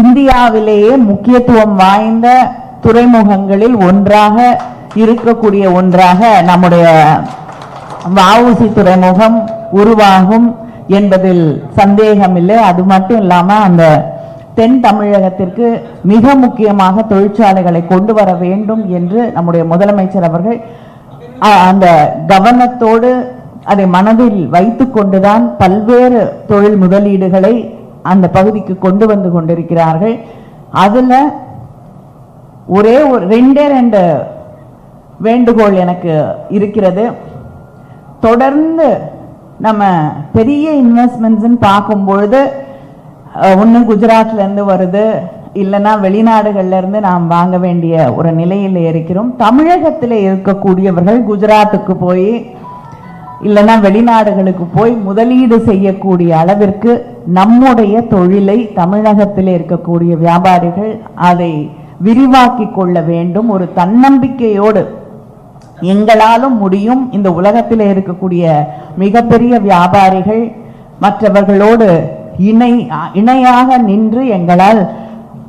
இந்தியாவிலேயே முக்கியத்துவம் வாய்ந்த துறைமுகங்களில் ஒன்றாக இருக்கக்கூடிய ஒன்றாக நம்முடைய வஉசி துறைமுகம் உருவாகும் என்பதில் சந்தேகமில்லை. அது மட்டும் இல்லாம அந்த தென் தமிழகத்திற்கு மிக முக்கியமாக தொழிற்சாலைகளை கொண்டு வர வேண்டும் என்று நம்முடைய முதலமைச்சர் அவர்கள் அந்த கவனத்தோடு அதை மனதில் வைத்துக் கொண்டுதான் பல்வேறு தொழில் முதலீடுகளை அந்த பகுதிக்கு கொண்டு வந்து கொண்டிருக்கிறார்கள். அதுல ஒரே ஒரு ரெண்டு வேண்டுகோள் எனக்கு இருக்கிறது. தொடர்ந்து நம்ம பெரிய இன்வெஸ்ட்மெண்ட்ஸ் பார்க்கும் பொழுது ஒன்று குஜராத்ல இருந்து வருது, இல்லைன்னா வெளிநாடுகள்ல இருந்து நாம் வாங்க வேண்டிய ஒரு நிலையில் இருக்கிறோம். தமிழகத்தில் இருக்கக்கூடியவர்கள் குஜராத்துக்கு போய் இல்லைன்னா வெளிநாடுகளுக்கு போய் முதலீடு செய்யக்கூடிய அளவிற்கு நம்முடைய தொழிலை தமிழகத்தில் இருக்கக்கூடிய வியாபாரிகள் அதை விரிவாக்கி கொள்ள வேண்டும். ஒரு தன்னம்பிக்கையோடு எங்களாலும் முடியும், இந்த உலகத்தில் இருக்கக்கூடிய மிகப்பெரிய வியாபாரிகள் மற்றவர்களோடு இணையாக நின்று எங்களால்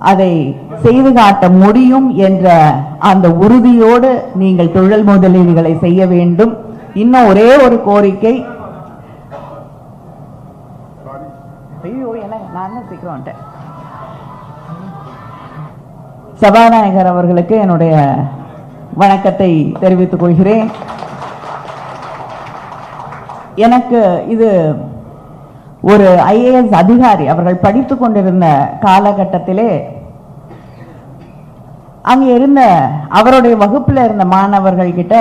அதை செய்து காட்ட முடியும் என்ற அந்த உறுதியோடு நீங்கள் தொழில் முதலீடுகளை செய்ய வேண்டும். இன்னும் ஒரே ஒரு கோரிக்கை, சபாநாயகர் அவர்களுக்கு என்னுடைய வணக்கத்தை தெரிவித்துக் கொள்கிறேன். எனக்கு இது ஒரு IAS அதிகாரி அவர்கள் படித்துக் கொண்டிருந்த காலகட்டத்திலே அங்க இருந்த அவருடைய வகுப்புல இருந்த மாணவர்கள் கிட்ட,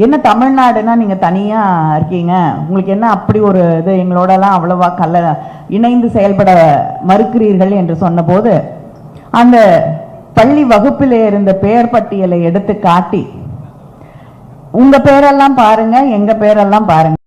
என்ன தமிழ்நாடுன்னா நீங்க தனியா இருக்கீங்க, உங்களுக்கு என்ன அப்படி ஒரு இது எங்களோடலாம் அவ்வளவா இணைந்து செயல்பட மறுக்கிறீர்கள் என்று சொன்னபோது அந்த பள்ளி வகுப்பிலே இருந்த பெயர் பட்டியலை எடுத்து காட்டி, உங்க பேரெல்லாம் பாருங்க, எங்க பேரெல்லாம் பாருங்க,